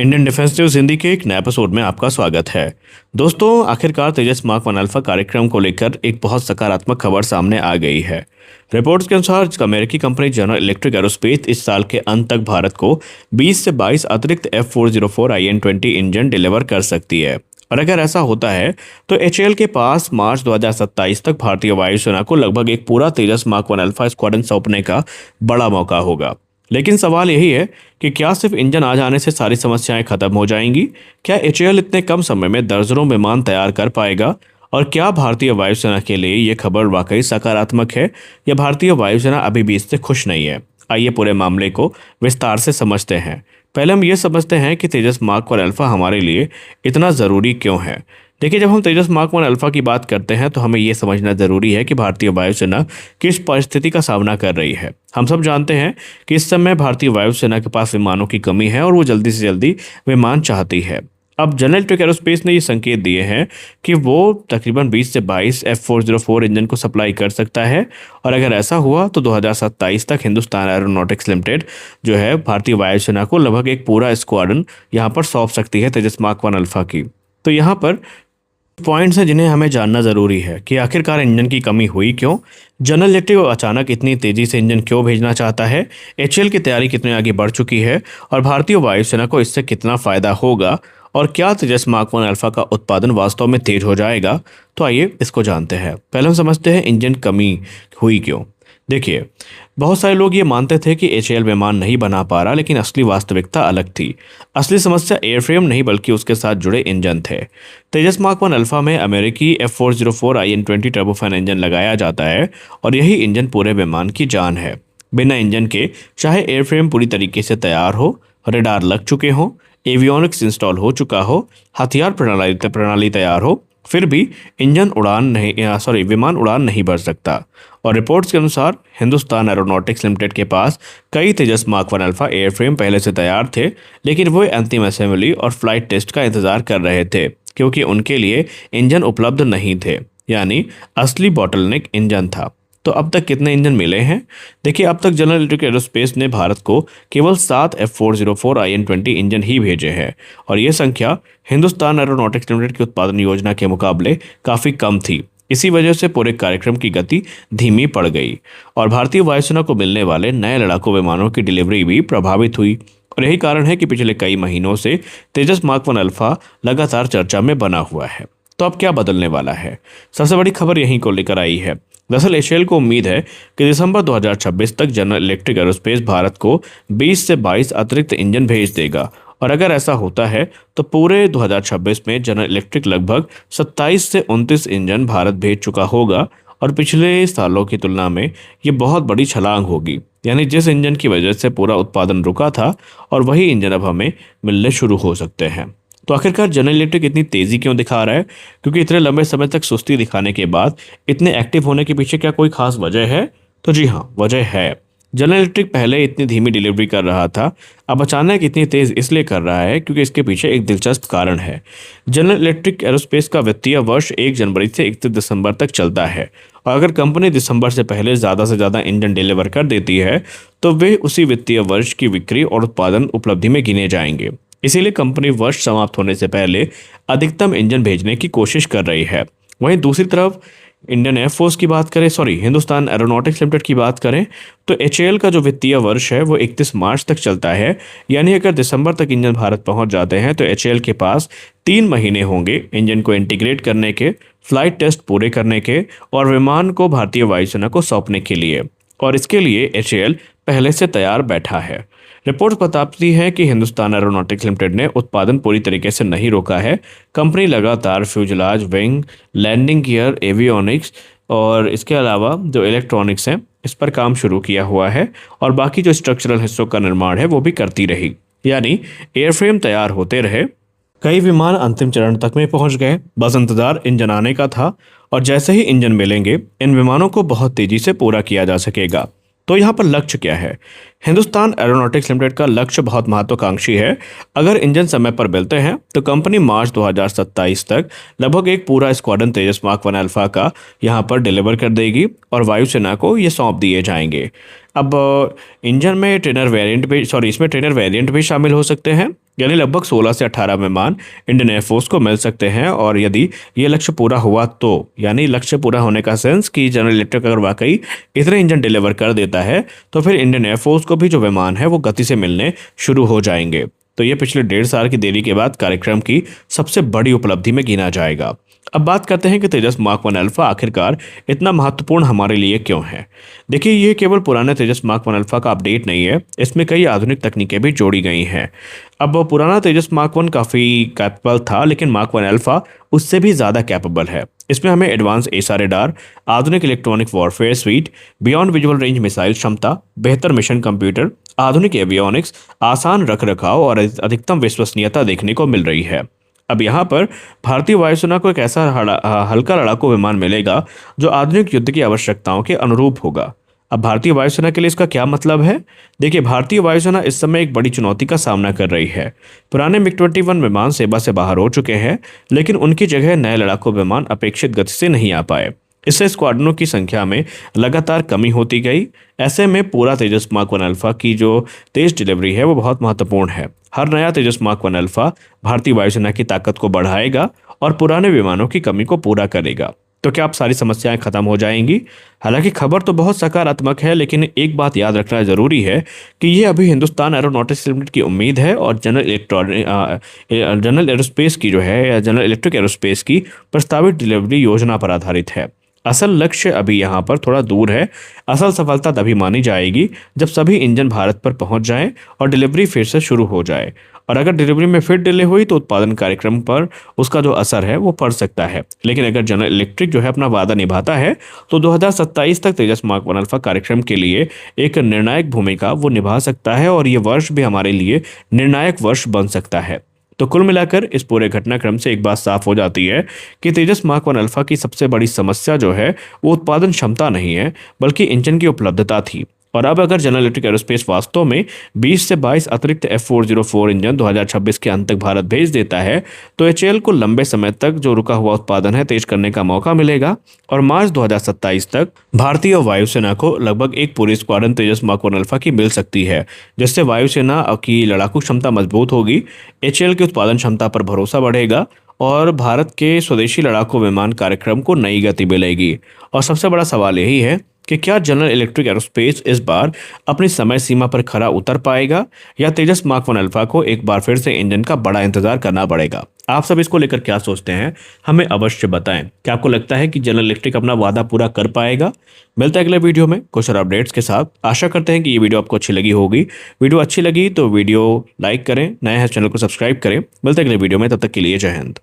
Indian defence news Hindi के एक नए एपिसोड में आपका स्वागत है। दोस्तों, आखिरकार तेजस मार्क 1 अल्फा कार्यक्रम को लेकर एक बहुत सकारात्मक खबर सामने आ गई है। रिपोर्ट्स के अनुसार अमेरिकी कंपनी जनरल इलेक्ट्रिक एरोस्पेस इस साल के अंत तक भारत को 20 से 22 अतिरिक्त F404 IN-20 इंजन डिलीवर कर सकती है। और अगर ऐसा होता है तो HAL के पास मार्च 2027 तक भारतीय वायुसेना को लगभग एक पूरा तेजस मार्क 1 अल्फा स्क्वाड्रन सौंपने का बड़ा मौका होगा। लेकिन सवाल यही है कि क्या सिर्फ इंजन आ जाने से सारी समस्याएं खत्म हो जाएंगी? क्या HAL इतने कम समय में दर्जनों विमान तैयार कर पाएगा? और क्या भारतीय वायुसेना के लिए ये खबर वाकई सकारात्मक है या भारतीय वायुसेना अभी भी इससे खुश नहीं है? आइए पूरे मामले को विस्तार से समझते हैं। पहले हम ये समझते हैं कि तेजस मार्क 1 अल्फा हमारे लिए इतना ज़रूरी क्यों है। देखिए, जब हम तेजस मार्क 1 अल्फा की बात करते हैं तो हमें ये समझना ज़रूरी है कि भारतीय वायुसेना किस परिस्थिति का सामना कर रही है। हम सब जानते हैं कि इस समय भारतीय वायुसेना के पास विमानों की कमी है और वो जल्दी से जल्दी विमान चाहती है। अब जनरल इलेक्ट्रिक एरोस्पेस ने ये संकेत दिए हैं कि वो तकरीबन 20 से 22 F404 इंजन को सप्लाई कर सकता है। और अगर ऐसा हुआ तो 2027 तक हिंदुस्तान एरोनॉटिक्स लिमिटेड जो है भारतीय वायुसेना को लगभग एक पूरा स्क्वाड्रन यहाँ पर सौंप सकती है तेजस मार्क 1 अल्फा की। तो यहाँ पर पॉइंट्स हैं जिन्हें हमें जानना ज़रूरी है कि आखिरकार इंजन की कमी हुई क्यों, जनरल इलेक्ट्रिक अचानक इतनी तेज़ी से इंजन क्यों भेजना चाहता है, HAL की तैयारी कितनी आगे बढ़ चुकी है और भारतीय वायुसेना को इससे कितना फ़ायदा होगा, और क्या तेजस मार्क 1 अल्फा का उत्पादन वास्तव में तेज हो जाएगा। तो आइए इसको जानते हैं। पहले हम समझते हैं इंजन कमी हुई क्यों। देखिए, बहुत सारे लोग ये मानते थे कि HAL विमान नहीं बना पा रहा, लेकिन असली वास्तविकता अलग थी। असली समस्या एयरफ्रेम नहीं बल्कि उसके साथ जुड़े इंजन थे। तेजस मार्क 1 अल्फा में अमेरिकी F404 IN-20 टर्बोफैन इंजन लगाया जाता है और यही इंजन पूरे विमान की जान है। बिना इंजन के चाहे एयरफ्रेम पूरी तरीके से तैयार हो, रडार लग चुके हों, एवियोनिक्स इंस्टॉल हो चुका हो, हथियार प्रणाली तैयार हो, फिर भी विमान उड़ान नहीं भर सकता। और रिपोर्ट्स के अनुसार हिंदुस्तान एरोनॉटिक्स लिमिटेड के पास कई तेजस मार्क 1 अल्फा एयरफ्रेम पहले से तैयार थे, लेकिन वो अंतिम असेंबली और फ्लाइट टेस्ट का इंतजार कर रहे थे क्योंकि उनके लिए इंजन उपलब्ध नहीं थे, यानी असली बॉटलनेक इंजन था। तो अब तक कितने इंजन मिले हैं? देखिए, अब तक जनरल इलेक्ट्रिक एरोस्पेस ने भारत को केवल 7 F404 IN-20 इंजन ही भेजे हैं और ये संख्या हिंदुस्तान एरोनॉटिक्स लिमिटेड की उत्पादन योजना के मुकाबले काफ़ी कम थी। इसी वजह से पूरे कार्यक्रम की गति धीमी पड़ गई और भारतीय वायुसेना को मिलने वाले नए लड़ाकू विमानों की डिलीवरी भी प्रभावित हुई। और यही कारण है कि पिछले कई महीनों से तेजस मार्क 1 अल्फा लगातार चर्चा में बना हुआ है। तो अब क्या बदलने वाला है? सबसे बड़ी खबर यहीं को लेकर आई है। दरअसल HAL को उम्मीद है कि दिसंबर 2026 तक जनरल इलेक्ट्रिक एरोस्पेस भारत को 20 से 22 अतिरिक्त इंजन भेज देगा। और अगर ऐसा होता है तो पूरे 2026 में जनरल इलेक्ट्रिक लगभग 27 से 29 इंजन भारत भेज चुका होगा और पिछले सालों की तुलना में ये बहुत बड़ी छलांग होगी। यानी जिस इंजन की वजह से पूरा उत्पादन रुका था और वही इंजन अब हमें मिलने शुरू हो सकते हैं। तो आखिरकार जनरल इलेक्ट्रिक इतनी तेज़ी क्यों दिखा रहा है? क्योंकि इतने लंबे समय तक सुस्ती दिखाने के बाद इतने एक्टिव होने के पीछे क्या कोई खास वजह है? तो जी हाँ, वजह है। जनरल इलेक्ट्रिक पहले इतनी धीमी डिलीवरी कर रहा था, अब अचानक इतनी तेज़ इसलिए कर रहा है क्योंकि इसके पीछे एक दिलचस्प कारण है। जनरल इलेक्ट्रिक एरोस्पेस का वित्तीय वर्ष 1 जनवरी से 31 दिसंबर तक चलता है और अगर कंपनी दिसंबर से पहले ज़्यादा से ज़्यादा इंजन डिलीवर कर देती है तो वे उसी वित्तीय वर्ष की बिक्री और उत्पादन उपलब्धि में गिने जाएंगे। इसीलिए कंपनी वर्ष समाप्त होने से पहले अधिकतम इंजन भेजने की कोशिश कर रही है। वहीं दूसरी तरफ इंडियन एयरफोर्स की बात करें, हिंदुस्तान एरोनॉटिक्स लिमिटेड की बात करें तो HAL का जो वित्तीय वर्ष है वो 31 मार्च तक चलता है। यानी अगर दिसंबर तक इंजन भारत पहुंच जाते हैं तो HAL के पास 3 महीने होंगे इंजन को इंटीग्रेट करने के, फ्लाइट टेस्ट पूरे करने के और विमान को भारतीय वायुसेना को सौंपने के लिए। और इसके लिए HAL पहले से तैयार बैठा है। रिपोर्ट बताती है कि हिंदुस्तान एरोनॉटिक्स लिमिटेड ने उत्पादन पूरी तरीके से नहीं रोका है। कंपनी लगातार fuselage, wing, landing gear, avionics और इसके अलावा जो इलेक्ट्रॉनिक्स हैं इस पर काम शुरू किया हुआ है और बाकी जो स्ट्रक्चरल हिस्सों का निर्माण है वो भी करती रही। यानी एयरफ्रेम तैयार होते रहे, कई विमान अंतिम चरण तक में पहुंच गए, बस इंतजार इंजन आने का था और जैसे ही इंजन मिलेंगे इन विमानों को बहुत तेजी से पूरा किया जा सकेगा। तो यहाँ पर लक्ष्य क्या है? हिंदुस्तान एरोनॉटिक्स लिमिटेड का लक्ष्य बहुत महत्वाकांक्षी है। अगर इंजन समय पर मिलते हैं तो कंपनी मार्च 2027 तक लगभग एक पूरा स्क्वाड्रन तेजस मार्क 1 अल्फा का यहाँ पर डिलीवर कर देगी और वायुसेना को ये सौंप दिए जाएंगे। अब इंजन में इसमें ट्रेनर वेरिएंट भी शामिल हो सकते हैं। यानी लगभग 16 से 18 विमान इंडियन एयरफोर्स को मिल सकते हैं। और यदि ये लक्ष्य पूरा हुआ तो यानी लक्ष्य पूरा होने का सेंस कि जनरल इलेक्ट्रिक अगर वाकई इतने इंजन डिलीवर कर देता है तो फिर इंडियन एयरफोर्स को भी जो विमान है वो गति से मिलने शुरू हो जाएंगे। तो ये पिछले 1.5 साल की देरी के बाद कार्यक्रम की सबसे बड़ी उपलब्धि में गिना जाएगा। अब बात करते हैं कि तेजस मार्क 1 अल्फा आखिरकार इतना महत्वपूर्ण हमारे लिए क्यों है। देखिए, ये केवल पुराने तेजस मार्क 1 अल्फा का अपडेट नहीं है, इसमें कई आधुनिक तकनीकें भी जोड़ी गई हैं। अब वो पुराना तेजस मार्क 1 काफ़ी कैपेबल था, लेकिन मार्क 1 अल्फा उससे भी ज़्यादा कैपेबल है। इसमें हमें एडवांस एसा रेडार, आधुनिक electronic warfare sweet, beyond visual range missile क्षमता, बेहतर मिशन कंप्यूटर, आधुनिक एवियोनिक्स, आसान रखरखाव और अधिकतम विश्वसनीयता देखने को मिल रही है। अब यहाँ पर भारतीय वायुसेना को एक ऐसा हल्का लड़ाकू विमान मिलेगा जो आधुनिक युद्ध की आवश्यकताओं के अनुरूप होगा। अब भारतीय वायुसेना के लिए इसका क्या मतलब है? देखिए, भारतीय वायुसेना इस समय एक बड़ी चुनौती का सामना कर रही है। पुराने मिग-21 विमान सेवा से बाहर हो चुके हैं, लेकिन उनकी जगह नए लड़ाकू विमान अपेक्षित गति से नहीं आ पाए। इससे स्क्वाड्रनों की संख्या में लगातार कमी होती गई। ऐसे में पूरा तेजस मार्क 1 अल्फा की जो तेज डिलीवरी है वो बहुत महत्वपूर्ण है। हर नया तेजस मार्क 1 अल्फा भारतीय वायुसेना की ताकत को बढ़ाएगा और पुराने विमानों की कमी को पूरा करेगा। तो क्या अब सारी समस्याएं खत्म हो जाएंगी? हालांकि खबर तो बहुत सकारात्मक है, लेकिन एक बात याद रखना जरूरी है कि ये अभी हिंदुस्तान एरोनॉटिक्स लिमिटेड की उम्मीद है और जनरल एरोस्पेस की जो है या जनरल इलेक्ट्रिक एरोस्पेस की प्रस्तावित डिलीवरी योजना पर आधारित है। असल लक्ष्य अभी यहाँ पर थोड़ा दूर है। असल सफलता तभी मानी जाएगी जब सभी इंजन भारत पर पहुंच जाएं और डिलीवरी फिर से शुरू हो जाए। और अगर डिलीवरी में फिर डिले हुई तो उत्पादन कार्यक्रम पर उसका जो असर है वो पड़ सकता है। लेकिन अगर जनरल इलेक्ट्रिक जो है अपना वादा निभाता है तो 2027 तक तेजस मार्क 1 अल्फा कार्यक्रम के लिए एक निर्णायक भूमिका वो निभा सकता है और ये वर्ष भी हमारे लिए निर्णायक वर्ष बन सकता है। तो कुल मिलाकर इस पूरे घटनाक्रम से एक बात साफ हो जाती है कि तेजस मार्क 1 अल्फा की सबसे बड़ी समस्या जो है वो उत्पादन क्षमता नहीं है, बल्कि इंजन की उपलब्धता थी। और अब अगर जनरल इलेक्ट्रिक एरोस्पेस वास्तव में 20 से 22 अतिरिक्त F404 इंजन 2026 के अंत तक भारत भेज देता है तो एचएएल को लंबे समय तक जो रुका हुआ उत्पादन है तेज करने का मौका मिलेगा और मार्च 2027 तक भारतीय वायुसेना को लगभग एक पूरी स्क्वाड्रन तेजस मार्क 1 अल्फा की मिल सकती है, जिससे वायुसेना की लड़ाकू क्षमता मजबूत होगी, एचएएल की उत्पादन क्षमता पर भरोसा बढ़ेगा और भारत के स्वदेशी लड़ाकू विमान कार्यक्रम को नई गति मिलेगी। और सबसे बड़ा सवाल यही है कि क्या जनरल इलेक्ट्रिक एरोस्पेस इस बार अपनी समय सीमा पर खरा उतर पाएगा या तेजस मार्क 1 अल्फा को एक बार फिर से इंजन का बड़ा इंतजार करना पड़ेगा? आप सब इसको लेकर क्या सोचते हैं, हमें अवश्य बताएं। क्या आपको लगता है कि जनरल इलेक्ट्रिक अपना वादा पूरा कर पाएगा? मिलते हैं अगले वीडियो में कुछ और अपडेट्स के साथ। आशा करते हैं कि ये वीडियो आपको अच्छी लगी होगी। वीडियो अच्छी लगी तो वीडियो लाइक करें, नए हैं चैनल को सब्सक्राइब करें। मिलते हैं अगले वीडियो में, तब तक के लिए जय हिंद।